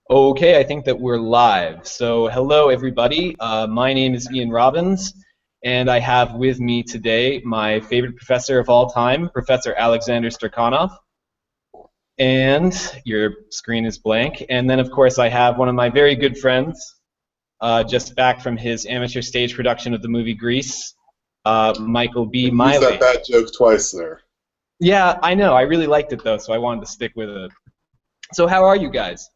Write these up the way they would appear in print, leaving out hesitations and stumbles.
Okay, I think that we're live. So, hello everybody. My name is Ian Robbins, and I have with me today my favorite professor of all time, Professor Alexandre Strokanov. And your screen is blank. And then, of course, I have one of my very good friends, just back from his amateur stage production of the movie Grease, Michael B. You used that Miley. bad joke twice there. Yeah, I know. I really liked it though, so I wanted to stick with it. So, how are you guys?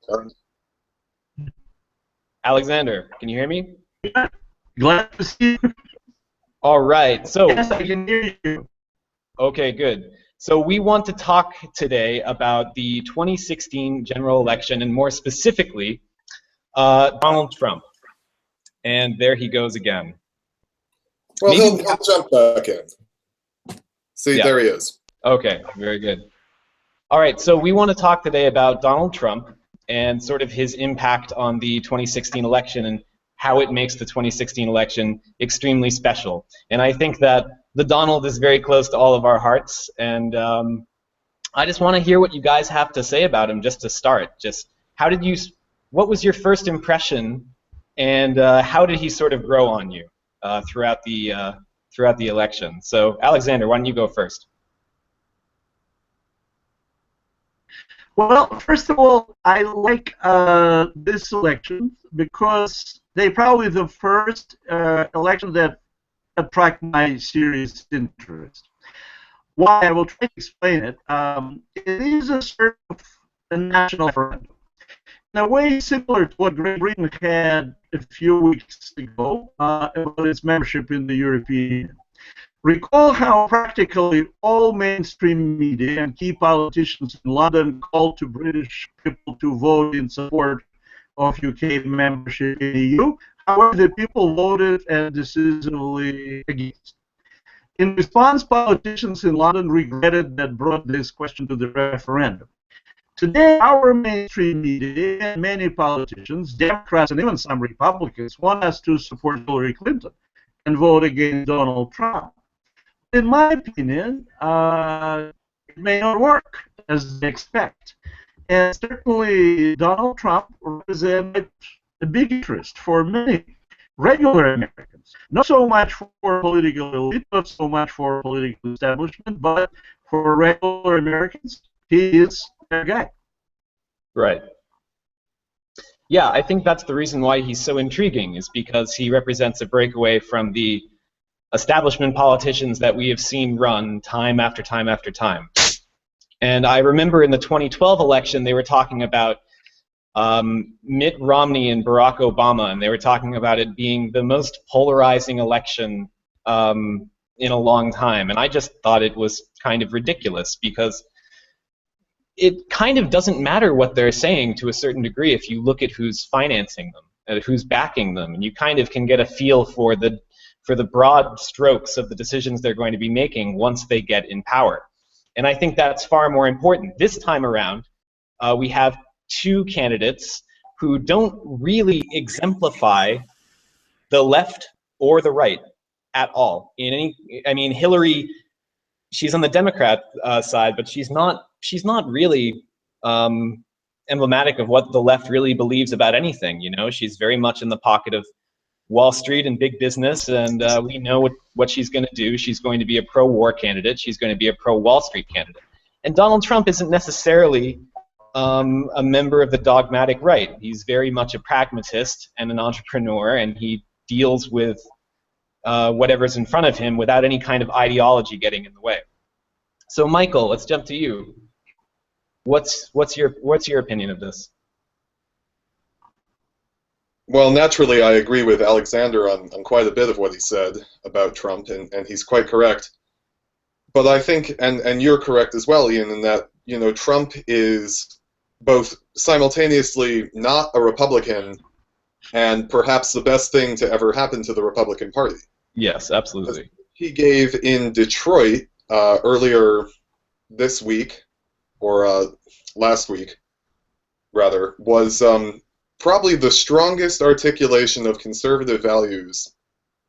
Alexander, can you hear me? Glad to see you. All right. So, Yes, I can hear you. okay, good. So we want to talk today about the 2016 general election, and more specifically, Donald Trump. And there he goes again. Well, he'll jump back in. See, Yeah. there he is. Okay, very good. All right, so we want to talk today about Donald Trump and sort of his impact on the 2016 election and how it makes the 2016 election extremely special. And I think that the Donald is very close to all of our hearts, and I just want to hear what you guys have to say about him just to start. Just what was your first impression, and how did he sort of grow on you throughout the election? So, Alexander, why don't you go first? Well, first of all, I like this election because they're probably the first election that attract my serious interest. Why? I will try to explain it. It is a sort of a national referendum. In a way similar to what Great Britain had a few weeks ago about its membership in the European Union. Recall how practically all mainstream media and key politicians in London called to British people to vote in support of UK membership in the EU. However, the people voted decisively against. In response, politicians in London regretted that brought this question to the referendum. Today, our mainstream media and many politicians, Democrats and even some Republicans, want us to support Hillary Clinton and vote against Donald Trump. In my opinion, it may not work as they expect. And certainly Donald Trump represented a big interest for many regular Americans. Not so much for political elite, not so much for political establishment, but for regular Americans, he is their guy. Right. Yeah, I think that's the reason why he's so intriguing, is because he represents a breakaway from the establishment politicians that we have seen run time after time after time. And I remember in the 2012 election, they were talking about Mitt Romney and Barack Obama, and they were talking about it being the most polarizing election in a long time. And I just thought it was kind of ridiculous, because it kind of doesn't matter what they're saying to a certain degree if you look at who's financing them and who's backing them, and you kind of can get a feel for the broad strokes of the decisions they're going to be making once they get in power. And I think that's far more important. This time around, we have two candidates who don't really exemplify the left or the right at all. I mean, Hillary, she's on the Democrat side, but she's not really emblematic of what the left really believes about anything. You know, she's very much in the pocket of Wall Street and big business, and we know what she's going to do. She's going to be a pro-war candidate. She's going to be a pro-Wall Street candidate. And Donald Trump isn't necessarily a member of the dogmatic right. He's very much a pragmatist and an entrepreneur, and he deals with whatever's in front of him without any kind of ideology getting in the way. So, Michael, let's jump to you. What's your opinion of this? Well, naturally, I agree with Alexander on quite a bit of what he said about Trump, and he's quite correct. But I think, and you're correct as well, Ian, in that, you know, Trump is both simultaneously not a Republican and perhaps the best thing to ever happen to the Republican Party. Yes, absolutely. He gave in Detroit earlier this week, or last week, rather, was probably the strongest articulation of conservative values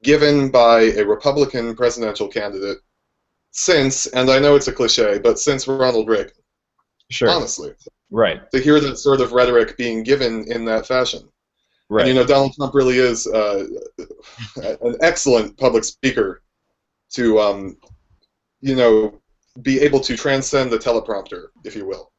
given by a Republican presidential candidate since, and I know it's a cliche, but since Ronald Reagan. Sure. Honestly. Right. to hear that sort of rhetoric being given in that fashion. Right. And Donald Trump really is an excellent public speaker to be able to transcend the teleprompter, if you will.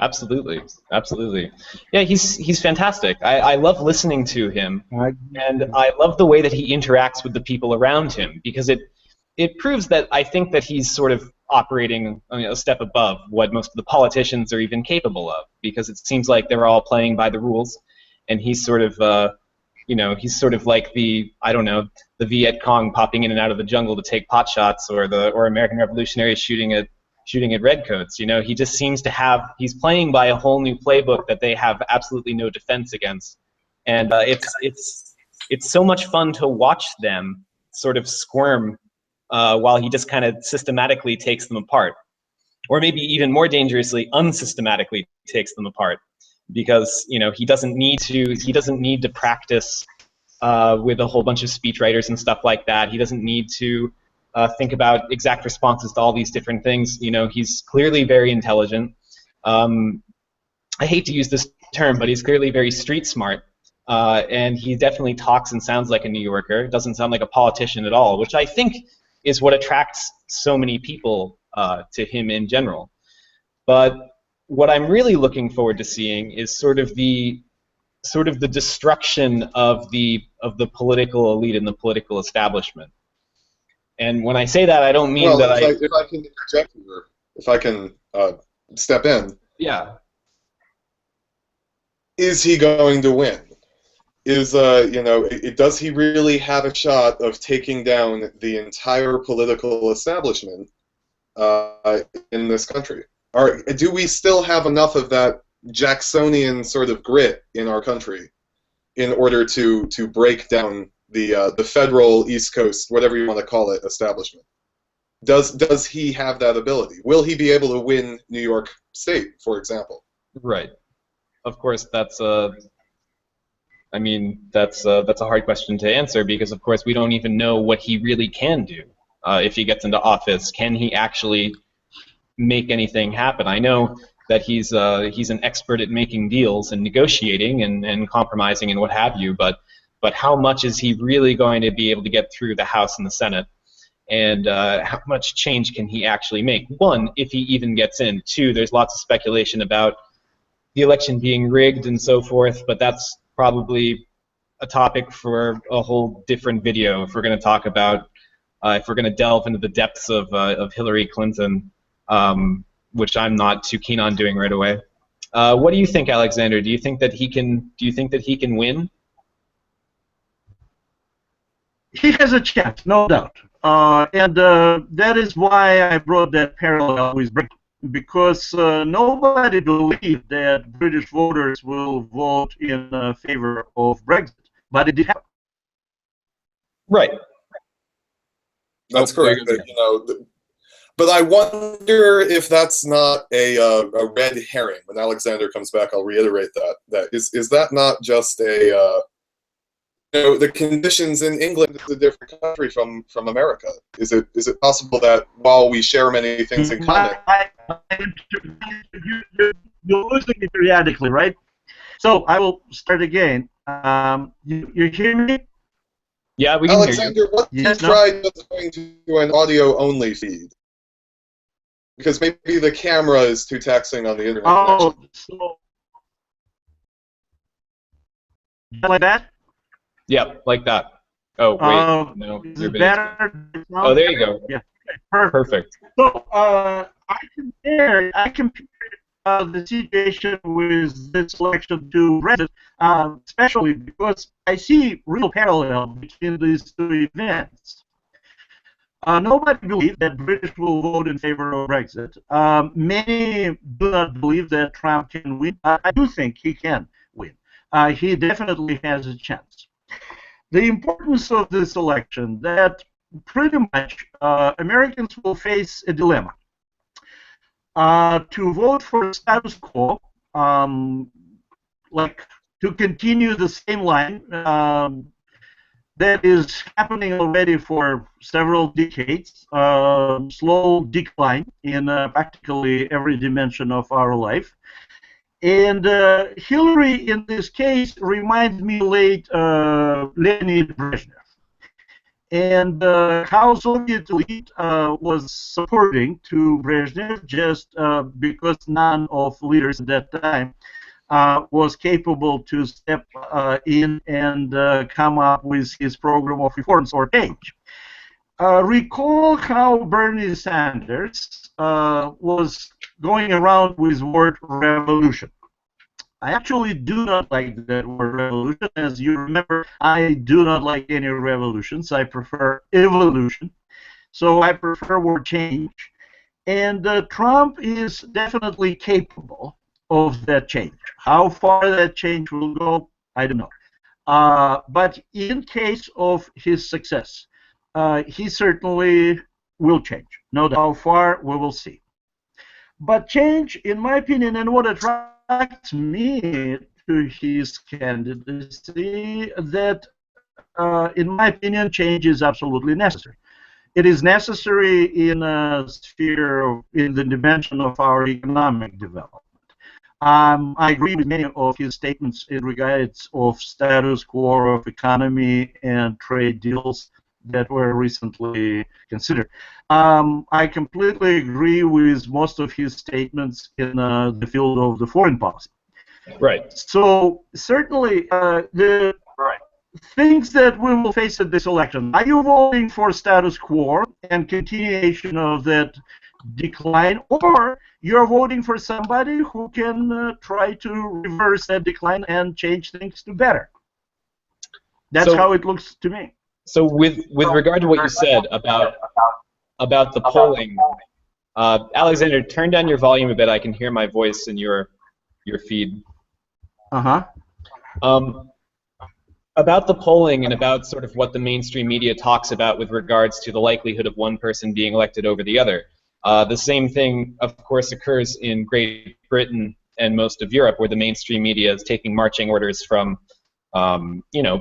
Absolutely, absolutely. Yeah, he's fantastic. I love listening to him, and I love the way that he interacts with the people around him, because it proves that I think that he's sort of operating a step above what most of the politicians are even capable of, because it seems like they're all playing by the rules, and he's sort of he's sort of like the Viet Cong popping in and out of the jungle to take pot shots, or American revolutionaries shooting at redcoats. He just seems to he's playing by a whole new playbook that they have absolutely no defense against, and it's so much fun to watch them sort of squirm while he just kind of systematically takes them apart, or maybe even more dangerously, unsystematically takes them apart, because he doesn't need to practice with a whole bunch of speechwriters and stuff like that. He doesn't need to think about exact responses to all these different things. He's clearly very intelligent. I hate to use this term, but he's clearly very street smart, and he definitely talks and sounds like a New Yorker. Doesn't sound like a politician at all, which I think is what attracts so many people to him in general. But what I'm really looking forward to seeing is sort of the destruction of the political elite and the political establishment. And when I say that, I don't mean that if I can interject here, if I can step in. Yeah. Is he going to win? Does he really have a shot of taking down the entire political establishment in this country? Or do we still have enough of that Jacksonian sort of grit in our country in order to break down the federal East Coast, whatever you want to call it, establishment? Does he have that ability? Will he be able to win New York State, for example? Right. Of course, that's a hard question to answer, because of course we don't even know what he really can do if he gets into office. Can he actually make anything happen? I know that he's an expert at making deals and negotiating and compromising and what have you, but how much is he really going to be able to get through the House and the Senate? And how much change can he actually make? One, if he even gets in. Two, there's lots of speculation about the election being rigged and so forth, but that's probably a topic for a whole different video if we're going to talk about, if we're going to delve into the depths of Hillary Clinton, which I'm not too keen on doing right away. What do you think, Alexander? Do you think that he can win? He has a chance, no doubt. And that is why I brought that parallel with Brexit, because nobody believed that British voters will vote in favor of Brexit, but it did happen. Right. That's correct. But I wonder if that's not a red herring. When Alexander comes back, I'll reiterate that. Is that not just a the conditions in England is a different country from America? Is it possible that while we share many things in common, you're losing me periodically, right? So I will start again. You hear me? Yeah, we can Alexander, hear you. what if you tried just going to an audio-only feed? Because maybe the camera is too taxing on the internet connection. So like that? Yep, like that. Oh, wait, no. Is it better? Oh, there you go. Yeah, okay, perfect. So I compare the situation with this election to Brexit, especially because I see real parallel between these two events. Nobody believes that British will vote in favor of Brexit. Many do not believe that Trump can win. I do think he can win. He definitely has a chance. The importance of this election, that pretty much Americans will face a dilemma. To vote for status quo, like to continue the same line, that is happening already for several decades, slow decline in practically every dimension of our life. And Hillary, in this case, reminds me late Leonid Brezhnev. And how Soviet elite was supporting to Brezhnev just because none of leaders at that time was capable to step in and come up with his program of reforms or change. Recall how Bernie Sanders was going around with the word revolution. I actually do not like that word revolution. As you remember, I do not like any revolutions. I prefer evolution. So I prefer word change. And Trump is definitely capable of that change. How far that change will go, I don't know. But in case of his success, he certainly will change. No doubt. How far, we will see. But change, in my opinion, and what attracts me to his candidacy, that, in my opinion, change is absolutely necessary. It is necessary in a sphere, in the dimension of our economic development. I agree with many of his statements in regards of status quo of economy and trade deals that were recently considered. I completely agree with most of his statements in the field of the foreign policy. Right. So certainly the things that we will face at this election. Are you voting for status quo and continuation of that decline, or you're voting for somebody who can try to reverse that decline and change things to better? That's how it looks to me. So with regard to what you said about the polling, Alexander, turn down your volume a bit. I can hear my voice in your feed. About the polling and about sort of what the mainstream media talks about with regards to the likelihood of one person being elected over the other. The same thing, of course, occurs in Great Britain and most of Europe, where the mainstream media is taking marching orders from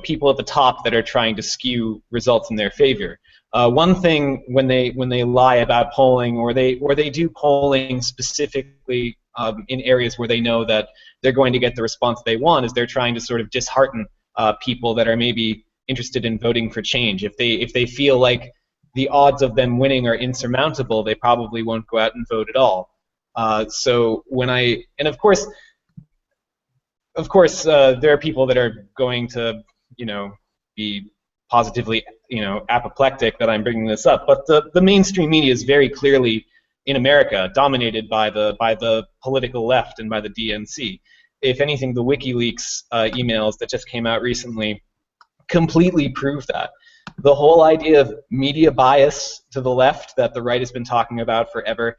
people at the top that are trying to skew results in their favor. One thing when they lie about polling, or they do polling specifically in areas where they know that they're going to get the response they want, is they're trying to sort of dishearten people that are maybe interested in voting for change. If they feel like the odds of them winning are insurmountable, they probably won't go out and vote at all. So when and of course, there are people that are going to, be positively, apoplectic that I'm bringing this up. But the mainstream media is very clearly, in America, dominated by the political left and by the DNC. If anything, the WikiLeaks emails that just came out recently completely prove that. The whole idea of media bias to the left that the right has been talking about forever,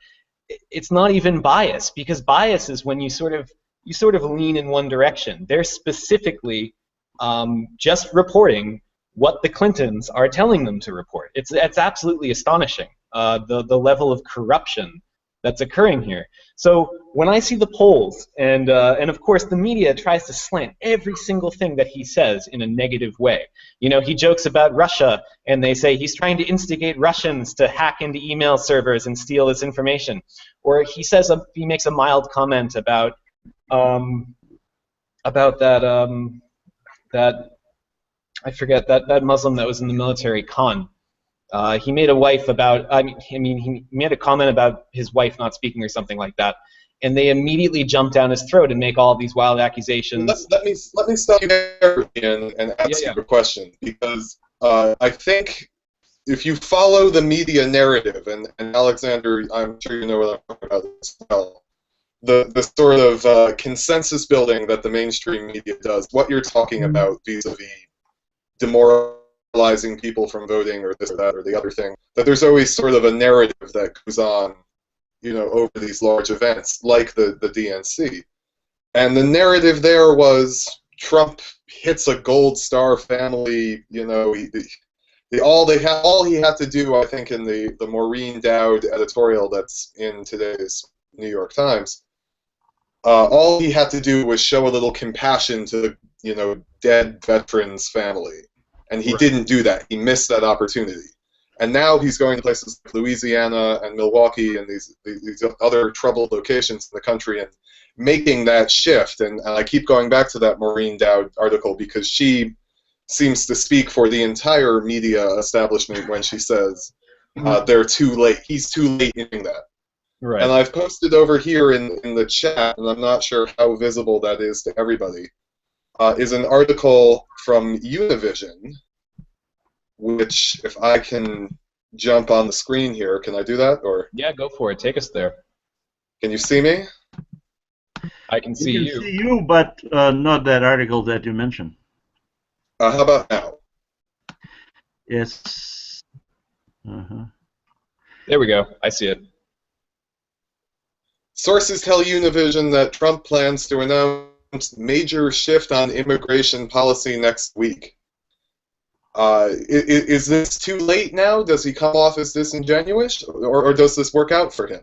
it's not even bias, because bias is when you sort of lean in one direction. They're specifically just reporting what the Clintons are telling them to report. It's absolutely astonishing, the level of corruption that's occurring here. So when I see the polls, and of course the media tries to slant every single thing that he says in a negative way. He jokes about Russia, and they say he's trying to instigate Russians to hack into email servers and steal this information. Or he says he makes a mild comment about that I forget that Muslim that was in the military, Khan. He made a wife about. He made a comment about his wife not speaking or something like that, and they immediately jump down his throat and make all these wild accusations. Let me stop you there and ask you a question, because I think if you follow the media narrative, and Alexander, I'm sure you know what I'm talking about as well, the sort of consensus building that the mainstream media does, what you're talking about vis-a-vis demoralizing people from voting, or this or that or the other thing, that there's always sort of a narrative that goes on, over these large events like the DNC. And the narrative there was Trump hits a gold star family, all he had to do, I think, in the Maureen Dowd editorial that's in today's New York Times, all he had to do was show a little compassion to the dead veteran's family, And he didn't do that. He missed that opportunity. And now he's going to places like Louisiana and Milwaukee and these other troubled locations in the country and making that shift. And I keep going back to that Maureen Dowd article because she seems to speak for the entire media establishment when she says they're too late. He's too late in doing that. Right. And I've posted over here in the chat, and I'm not sure how visible that is to everybody, is an article from Univision, which, if I can jump on the screen here, can I do that? Or yeah, go for it. Take us there. can you see me? I can see You you. can see you, but not that article that you mentioned. How about now? Yes. There we go. I see it. Sources tell Univision that Trump plans to announce major shift on immigration policy next week. Is this too late now? Does he come off as disingenuous, or does this work out for him?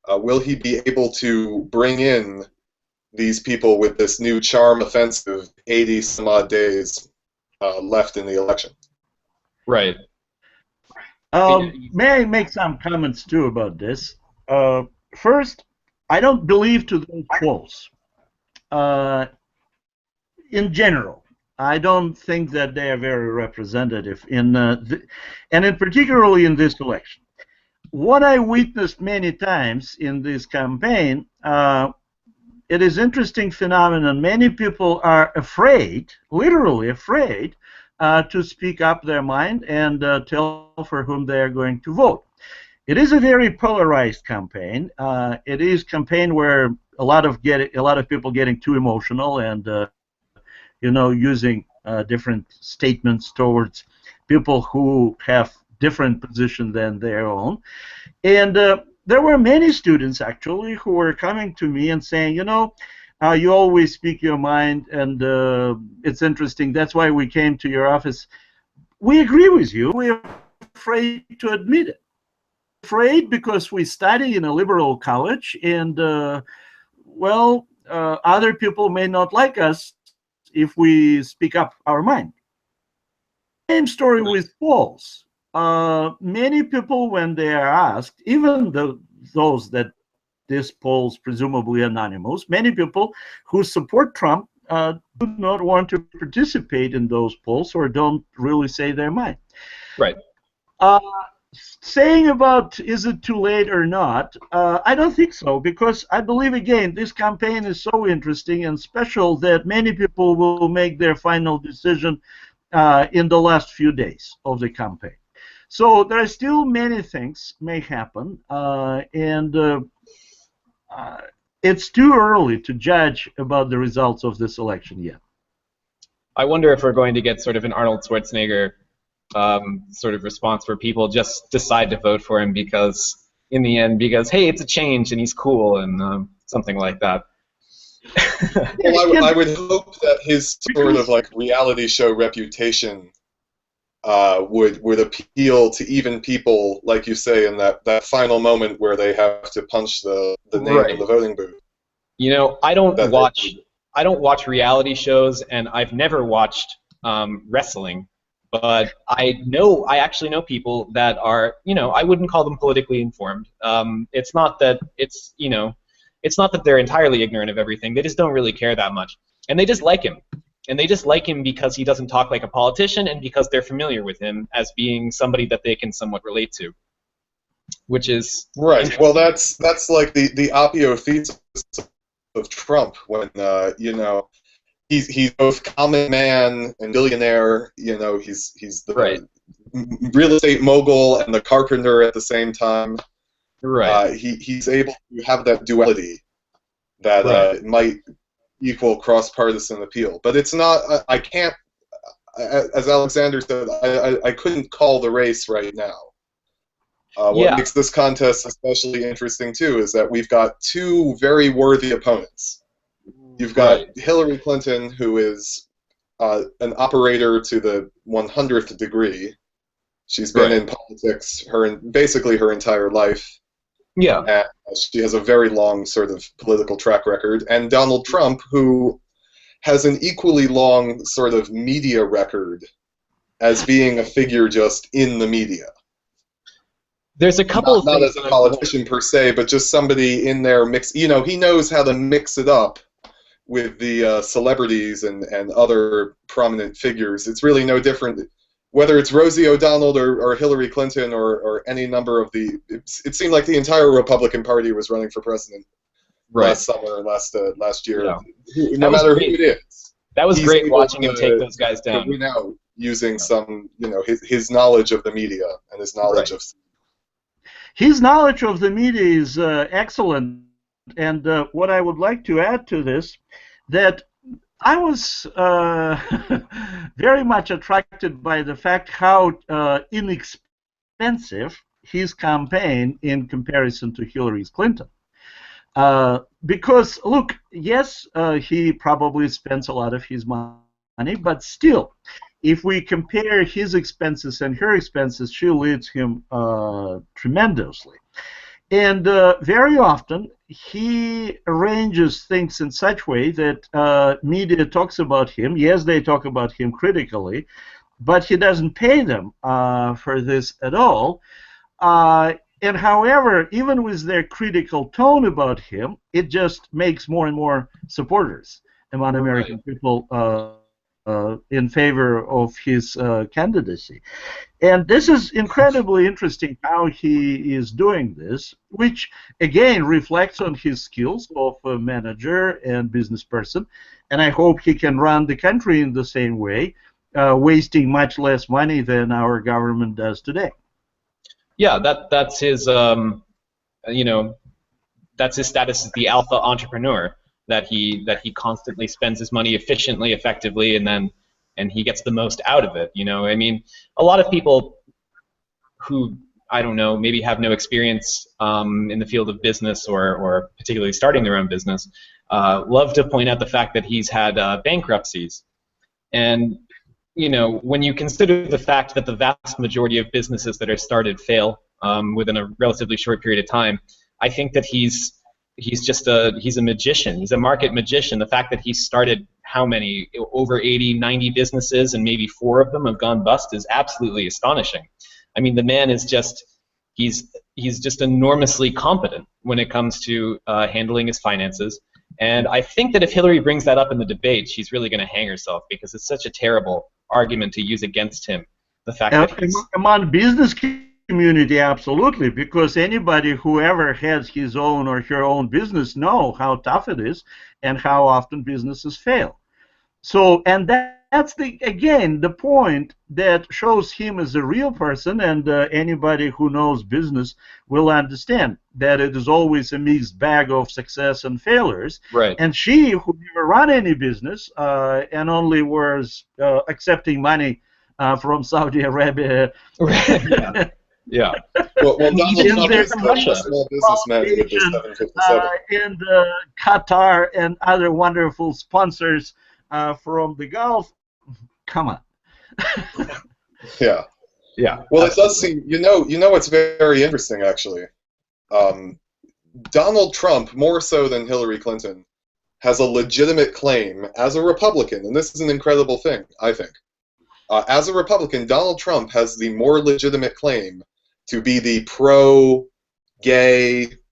Will he be able to bring in these people with this new charm offensive 80-some-odd days left in the election? Right. May I make some comments too about this? First, I don't believe to those polls. In general, I don't think that they are very representative and in particularly in this election. What I witnessed many times in this campaign, it is interesting phenomenon. Many people are afraid, literally afraid, to speak up their mind and tell for whom they are going to vote. It is a very polarized campaign. It is a campaign where a lot of people getting too emotional and using different statements towards people who have different position than their own. And there were many students actually who were coming to me and saying, you always speak your mind, and it's interesting. That's why we came to your office. We agree with you. We're afraid to admit it. Afraid because we study in a liberal college, and other people may not like us if we speak up our mind. Same story with polls. Many people, when they are asked, even those that these polls presumably anonymous, many people who support Trump do not want to participate in those polls or don't really say their mind. Right. Saying about is it too late or not, I don't think so, because I believe, again, this campaign is so interesting and special that many people will make their final decision in the last few days of the campaign. So there are still many things may happen, and it's too early to judge about the results of this election yet. I wonder if we're going to get sort of an Arnold Schwarzenegger sort of response where people just decide to vote for him because, in the end, hey, it's a change and he's cool and something like that. Well, I would hope that his sort of like reality show reputation would appeal to even people, like you say, in that final moment where they have to punch the name Right. in the voting booth. I don't watch reality shows, and I've never watched wrestling. But I actually know people that are, I wouldn't call them politically informed. It's not that they're entirely ignorant of everything. They just don't really care that much, and they just like him. And they just like him because he doesn't talk like a politician, and because they're familiar with him as being somebody that they can somewhat relate to, which is right. Well, that's like the apotheosis of Trump when He's both common man and billionaire. He's the right. real estate mogul and the carpenter at the same time. Right. He's able to have that duality that right. Might equal cross-partisan appeal. But it's not. I can't. As Alexander said, I couldn't call the race right now. What makes this contest especially interesting too is that we've got two very worthy opponents. You've got Hillary Clinton, who is an operator to the 100th degree. She's been in politics basically her entire life. Yeah. And she has a very long sort of political track record. And Donald Trump, who has an equally long sort of media record as being a figure just in the media. There's a couple of Not things as a politician per se, but just somebody in there mix. You know, he knows how to mix it up with the celebrities and other prominent figures. It's really no different, whether it's Rosie O'Donnell or Hillary Clinton or any number of the. It seemed like the entire Republican Party was running for president last summer, last year. Yeah. No matter who it is. That was great watching him take those guys down. Win out using some, his knowledge of the media and his knowledge of. His knowledge of the media is excellent, and what I would like to add to this, that I was very much attracted by the fact how inexpensive his campaign in comparison to Hillary Clinton. Because, look, yes, he probably spends a lot of his money, but still, if we compare his expenses and her expenses, she leads him tremendously. And very often, he arranges things in such way that media talks about him. Yes, they talk about him critically, but he doesn't pay them for this at all. And however, even with their critical tone about him, it just makes more and more supporters among American people in favor of his candidacy. And this is incredibly interesting how he is doing this, which again reflects on his skills of a manager and business person. And I hope he can run the country in the same way, wasting much less money than our government does today. Yeah, that's his, that's his status as the alpha entrepreneur. That he constantly spends his money efficiently, effectively, and he gets the most out of it. I mean, a lot of people who, I don't know, maybe have no experience in the field of business or particularly starting their own business, love to point out the fact that he's had bankruptcies. And when you consider the fact that the vast majority of businesses that are started fail within a relatively short period of time, I think that he's a magician. He's a market magician. The fact that he started how many, over 80, 90 businesses, and maybe 4 of them have gone bust is absolutely astonishing. I mean, the man is he's just enormously competent when it comes to handling his finances. And I think that if Hillary brings that up in the debate, she's really going to hang herself, because it's such a terrible argument to use against him. The fact that among business community, absolutely, because anybody who ever has his own or her own business know how tough it is and how often businesses fail. So, and that's again the point that shows him as a real person, and anybody who knows business will understand that it is always a mixed bag of success and failures. Right. And she, who never run any business and only was accepting money from Saudi Arabia. Yeah. Well, Donald Trump is a small businessman with the 757. And Qatar and other wonderful sponsors from the Gulf. Come on. Yeah. Yeah. Well, it does seem. What's very interesting, actually. Donald Trump, more so than Hillary Clinton, has a legitimate claim as a Republican, and this is an incredible thing, I think. As a Republican, Donald Trump has the more legitimate claim to be the pro-gay,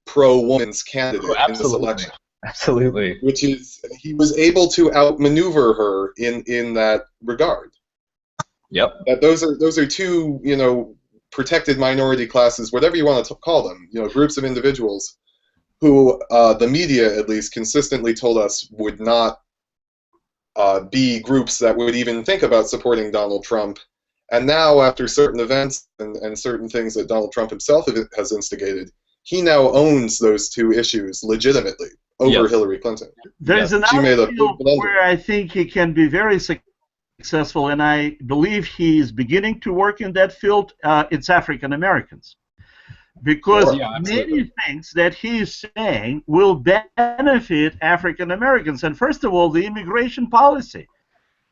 pro-woman's candidate in this election. Absolutely. Which is, he was able to outmaneuver her in that regard. Yep. That those are two, protected minority classes, whatever you want to call them, groups of individuals who the media, at least, consistently told us would not be groups that would even think about supporting Donald Trump. And now, after certain events and certain things that Donald Trump himself has instigated, he now owns those two issues legitimately over Hillary Clinton. There's another field where I think he can be very successful, and I believe he's beginning to work in that field. It's African Americans. Because many things that he's saying will benefit African Americans. And first of all, the immigration policy.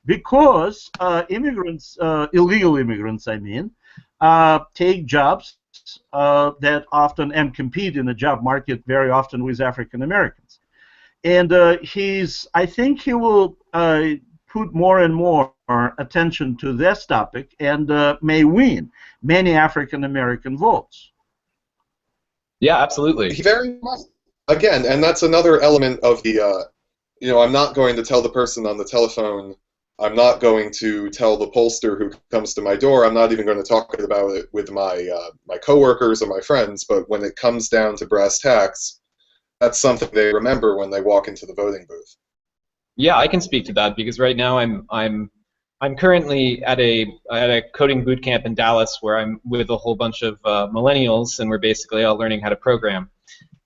Because immigrants, illegal immigrants, I mean, take jobs that often and compete in the job market very often with African Americans. and I think he will put more and more attention to this topic and may win many African American votes. Yeah, absolutely. Very much. Again, and that's another element of the, I'm not going to tell the person on the telephone, I'm not going to tell the pollster who comes to my door, I'm not even going to talk about it with my coworkers or my friends, but when it comes down to brass tacks, that's something they remember when they walk into the voting booth. Yeah, I can speak to that because right now I'm currently at a coding boot camp in Dallas where I'm with a whole bunch of millennials, and we're basically all learning how to program.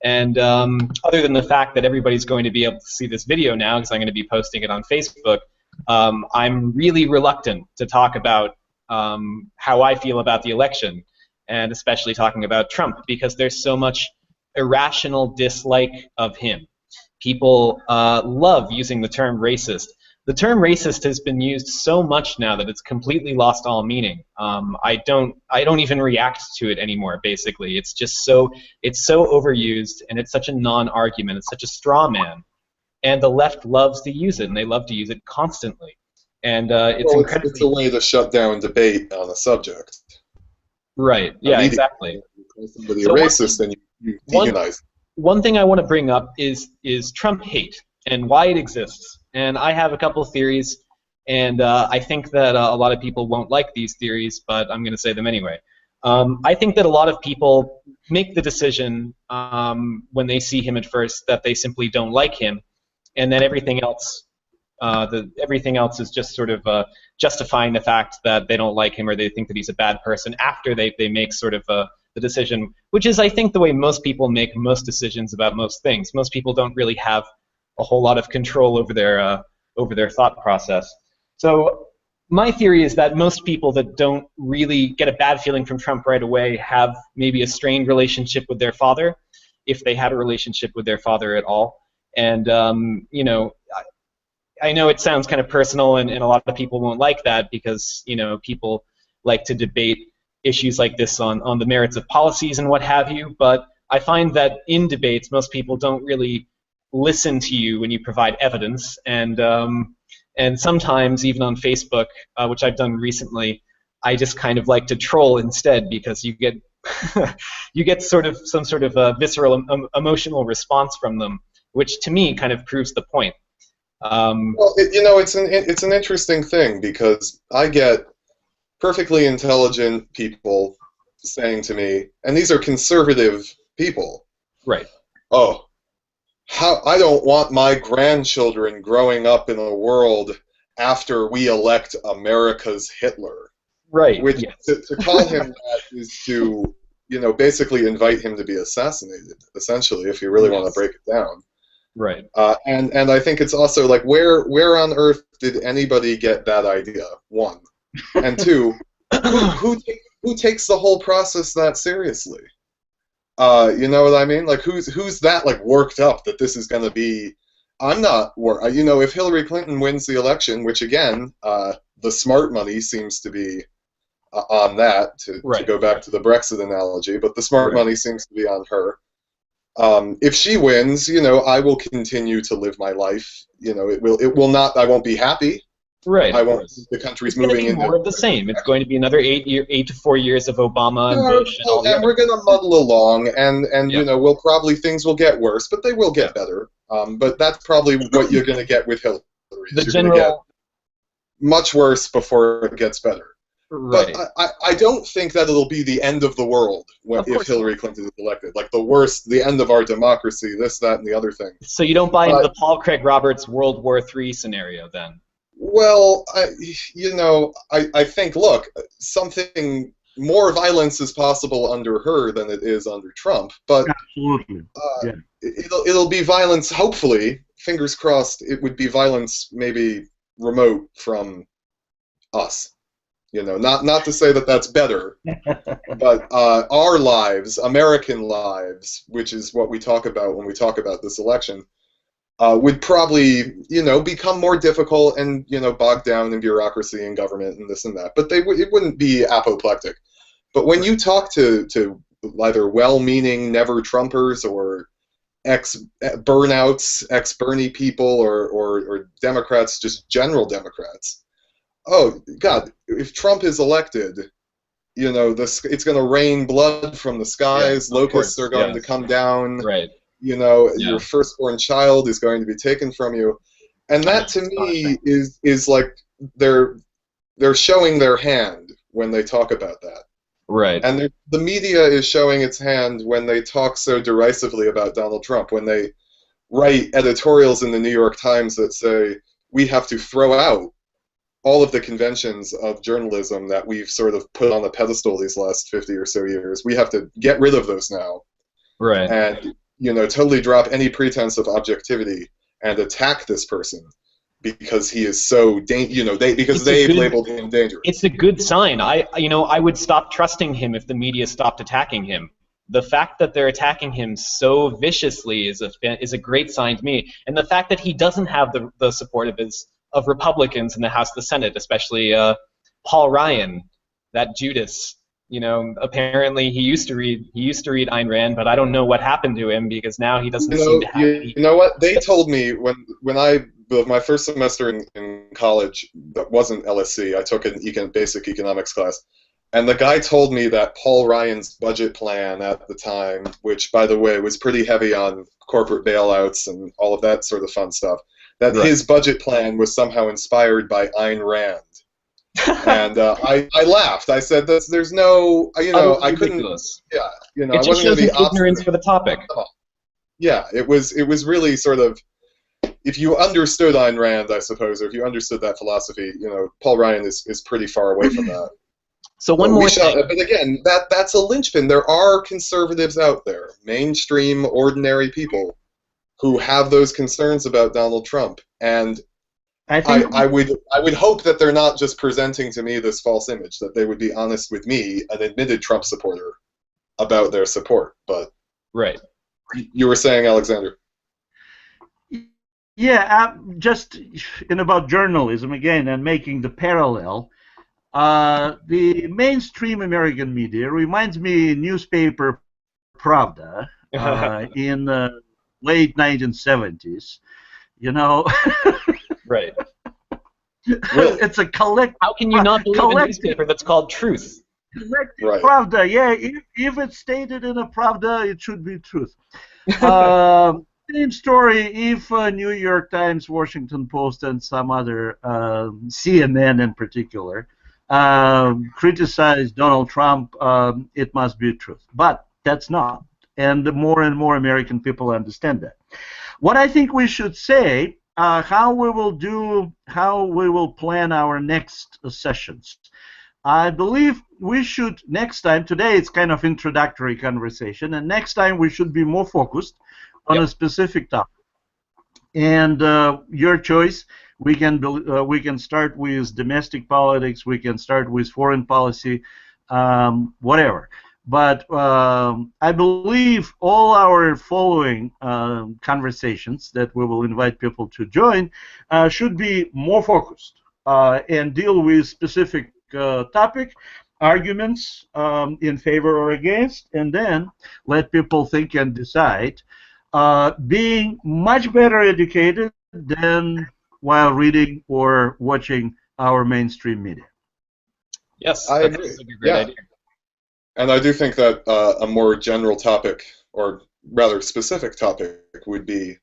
And other than the fact that everybody's going to be able to see this video now because I'm going to be posting it on Facebook, I'm really reluctant to talk about how I feel about the election, and especially talking about Trump, because there's so much irrational dislike of him. People love using the term racist. The term racist has been used so much now that it's completely lost all meaning. I don't even react to it anymore. Basically, it's so overused, and it's such a non-argument. It's such a straw man, and the left loves to use it, and they love to use it constantly. And it's a way to shut down debate on a subject. Right. Yeah. Exactly. If somebody so racist, then you dehumanize. One thing I want to bring up is Trump hate and why it exists. And I have a couple of theories, and I think that a lot of people won't like these theories, but I'm going to say them anyway. I think that a lot of people make the decision when they see him at first that they simply don't like him, and then everything else is just sort of justifying the fact that they don't like him or they think that he's a bad person after they make sort of the decision, which is, I think, the way most people make most decisions about most things. Most people don't really have a whole lot of control over their thought process. So my theory is that most people that don't really get a bad feeling from Trump right away have maybe a strained relationship with their father, if they had a relationship with their father at all. And I know it sounds kind of personal, and a lot of people won't like that because people like to debate issues like this on the merits of policies and what have you. But I find that in debates, most people don't really listen to you when you provide evidence, and sometimes even on Facebook, which I've done recently, I just kind of like to troll instead because you get you get some sort of a visceral emotional response from them, which to me kind of proves the point. Well, it's an interesting thing because I get perfectly intelligent people saying to me, and these are conservative people, right? Oh, I don't want my grandchildren growing up in a world after we elect America's Hitler. Right. Which yes. to call him that is to basically invite him to be assassinated, essentially, if you really want to break it down. Right. And I think it's also like where on earth did anybody get that idea? One, and two, who takes the whole process that seriously? You know what I mean? Like who's that like worked up that this is going to be? I'm not. If Hillary Clinton wins the election, which again, the smart money seems to be on that to go back to the Brexit analogy, but the smart money seems to be on her. If she wins, I will continue to live my life. It will not. I won't be happy. Right. I won't. The country's moving into more of the same. It's going to be another 8 to 4 years of Obama and Bush. And we're going to muddle along, and things will get worse, but they will get better. But that's probably what you're going to get with Hillary. The general get much worse before it gets better. Right. But I don't think that it'll be the end of the world if Hillary Clinton is elected. Like the end of our democracy, this, that, and the other thing. So you don't buy into the Paul Craig Roberts World War III scenario, then? Well, I think, look, something more violence is possible under her than it is under Trump. But absolutely, it'll be violence. Hopefully, fingers crossed, it would be violence maybe remote from us. Not to say that that's better, but our lives, American lives, which is what we talk about when we talk about this election, would probably, become more difficult and, bogged down in bureaucracy and government and this and that. But it wouldn't be apoplectic. But when you talk to either well-meaning never-Trumpers or, ex-burnouts, ex-Bernie people, or Democrats, just general Democrats. Oh, God, if Trump is elected, you know, it's going to rain blood from the skies, Yeah, locusts course, are going to come down, right. you know, Yeah. your firstborn child is going to be taken from you. And that, to me, is like they're showing their hand when they talk about that. Right. And the media is showing its hand when they talk so derisively about Donald Trump, when they write editorials in the New York Times that say, we have to throw out all of the conventions of journalism that we've sort of put on a pedestal these last 50 or so years. We have to get rid of those now. Right. And, you know, totally drop any pretense of objectivity and attack this person because he is so, because they've labeled him dangerous. It's a good sign. I would stop trusting him if the media stopped attacking him. The fact that they're attacking him so viciously is a great sign to me, and the fact that he doesn't have the support of Republicans in the House, the Senate, especially Paul Ryan, that Judas. You know, apparently he used to read Ayn Rand, but I don't know what happened to him because now he doesn't seem to have. You know what? They told me when my first semester in college that wasn't LSC, I took an basic economics class. And the guy told me that Paul Ryan's budget plan at the time, which, by the way, was pretty heavy on corporate bailouts and all of that sort of fun stuff, that his budget plan was somehow inspired by Ayn Rand. And I laughed. I said, "There's no, I couldn't." Yeah, it just shows his ignorance for the topic. Yeah, it was really sort of, if you understood Ayn Rand, I suppose, or if you understood that philosophy, Paul Ryan is pretty far away from that. So one more thing. But again, that's a linchpin. There are conservatives out there, mainstream, ordinary people, who have those concerns about Donald Trump, and I would hope that they're not just presenting to me this false image, that they would be honest with me, an admitted Trump supporter, about their support. But right, you were saying, Alexander. Yeah, just about journalism again and making the parallel. The mainstream American media reminds me newspaper Pravda in the late 1970s. Right. It's a collective. How can you not believe a newspaper that's called Truth? Collective Pravda, yeah. If it's stated in a Pravda, it should be truth. Same story if New York Times, Washington Post, and some other, CNN in particular, criticize Donald Trump, it must be truth. But that's not. And more American people understand that. What I think we should say, how we will plan our next sessions. I believe we should, next time, today it's kind of introductory conversation, and next time we should be more focused on a specific topic. And your choice. We can start with domestic politics. We can start with foreign policy, whatever. But I believe all our following conversations that we will invite people to join should be more focused and deal with specific topic, arguments in favor or against, and then let people think and decide. Being much better educated than while reading or watching our mainstream media. Yes, I agree. That's a great idea. And I do think that a more general topic, or rather specific topic, would be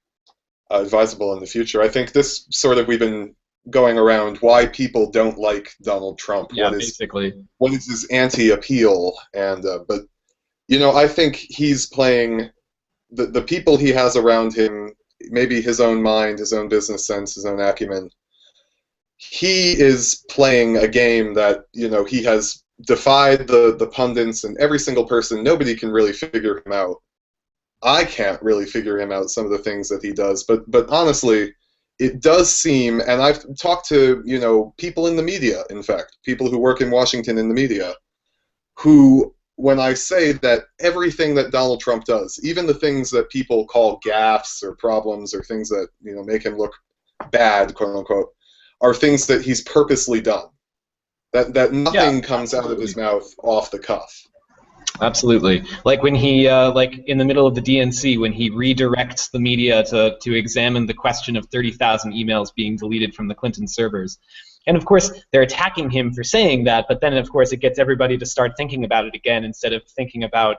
advisable in the future. I think this sort of, we've been going around why people don't like Donald Trump. Yeah, basically. What is his anti-appeal? And but I think he's playing the people he has around him, maybe his own mind, his own business sense, his own acumen. He is playing a game that he has defied the pundits and every single person. Nobody can really figure him out. I can't really figure him out, some of the things that he does. But honestly, it does seem, and I've talked to people in the media, in fact, people who work in Washington in the media, who, when I say that everything that Donald Trump does, even the things that people call gaffes or problems or things that make him look bad, quote unquote, are things that he's purposely done. That nothing comes out of his mouth off the cuff. Absolutely. Like when he, like in the middle of the DNC, when he redirects the media to examine the question of 30,000 emails being deleted from the Clinton servers. And of course, they're attacking him for saying that, but then of course it gets everybody to start thinking about it again instead of thinking about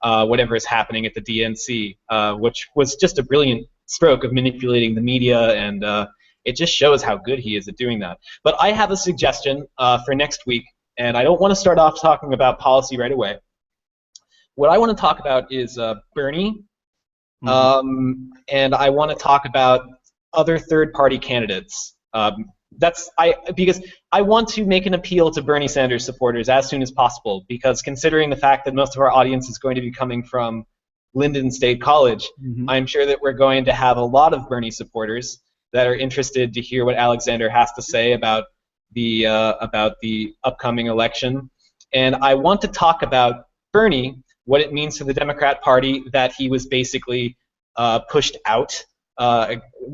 whatever is happening at the DNC, which was just a brilliant stroke of manipulating the media, and it just shows how good he is at doing that. But I have a suggestion for next week, and I don't want to start off talking about policy right away. What I want to talk about is Bernie, and I want to talk about other third-party candidates. Because I want to make an appeal to Bernie Sanders supporters as soon as possible, because considering the fact that most of our audience is going to be coming from Lyndon State College, I'm sure that we're going to have a lot of Bernie supporters that are interested to hear what Alexander has to say about the upcoming election. And I want to talk about Bernie, what it means to the Democrat Party that he was basically pushed out,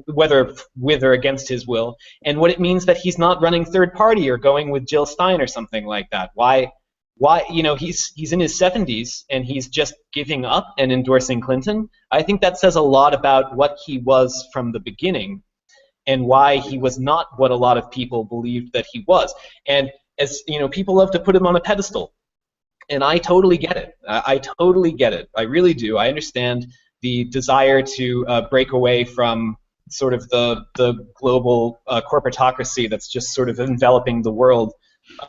whether with or against his will, and what it means that he's not running third party or going with Jill Stein or something like that. Why you know, he's in his 70s and he's just giving up and endorsing Clinton. I think that says a lot about what he was from the beginning and why he was not what a lot of people believed that he was. And as you know, people love to put him on a pedestal. And I totally get it. I totally get it. I really do. I understand the desire to break away from sort of the global corporatocracy that's just sort of enveloping the world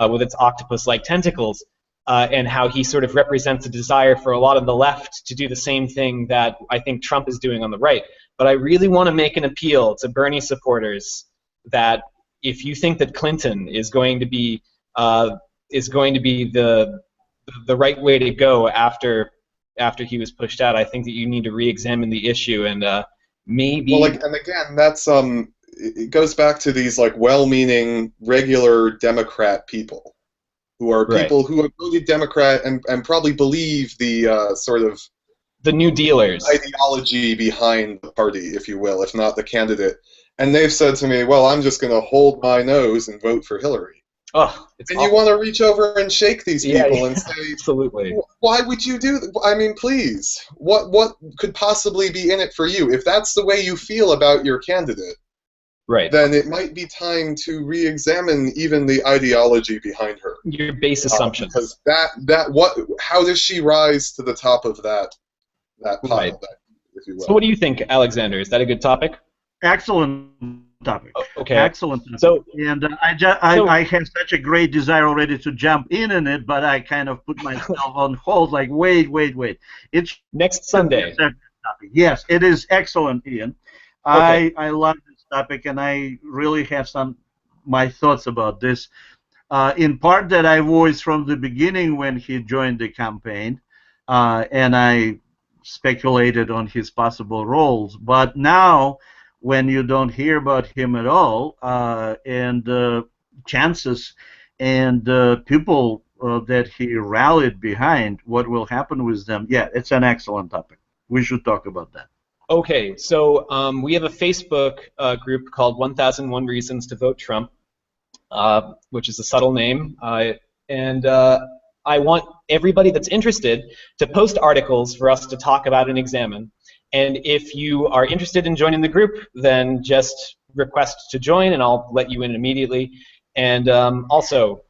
with its octopus-like tentacles, and how he sort of represents a desire for a lot of the left to do the same thing that I think Trump is doing on the right. But I really want to make an appeal to Bernie supporters that if you think that Clinton is going to be the right way to go after he was pushed out, I think that you need to re-examine the issue and maybe. Well, and again, that's it goes back to these like well-meaning regular Democrat people, who are people who have voted Democrat and probably believe the sort of the New Dealers ideology behind the party, if you will, if not the candidate. And they've said to me, "Well, I'm just going to hold my nose and vote for Hillary." Oh, it's and awful. You want to reach over and shake these people and say, absolutely. Why would you do that? I mean, please, what could possibly be in it for you? If that's the way you feel about your candidate, then it might be time to re-examine even the ideology behind her. Your base assumptions. Because how does she rise to the top of that pile, if you will? So what do you think, Alexander? Is that a good topic? Excellent topic. Okay. Excellent topic. So, and I have such a great desire already to jump in it, but I kind of put myself on hold. Like, wait. It's next Sunday. Yes, it is excellent, Ian. Okay. I love this topic, and I really have my thoughts about this. In part that I voiced from the beginning when he joined the campaign, and I speculated on his possible roles. But now, when you don't hear about him at all, and chances and people that he rallied behind, what will happen with them? Yeah, it's an excellent topic. We should talk about that. Okay, so we have a Facebook group called 1001 Reasons to Vote Trump, which is a subtle name, and I want everybody that's interested to post articles for us to talk about and examine. And if you are interested in joining the group, then just request to join, and I'll let you in immediately. And also,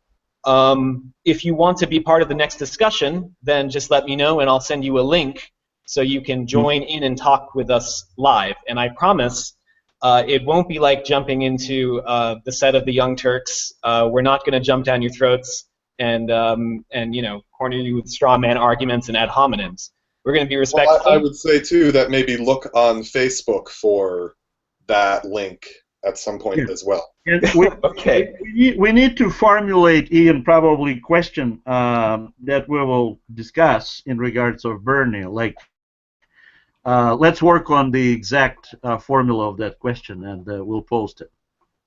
if you want to be part of the next discussion, then just let me know, and I'll send you a link so you can join in and talk with us live. And I promise it won't be like jumping into the set of the Young Turks. We're not going to jump down your throats and you know, corner you with straw man arguments and ad hominems. We're going to be respectful. Well, I would say, too, that maybe look on Facebook for that link at some point as well. Okay. We need to formulate, Ian, probably a question that we will discuss in regards of Bernie. Like, let's work on the exact formula of that question, and we'll post it.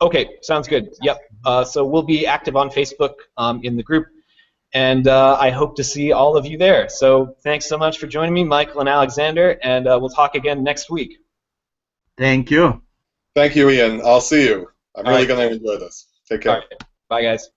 Okay, sounds good. Yep. So we'll be active on Facebook in the group. And I hope to see all of you there. So thanks so much for joining me, Michael and Alexander, and we'll talk again next week. Thank you. Thank you, Ian. I'll see you. I'm really going to enjoy this. Take care. All right. Bye, guys.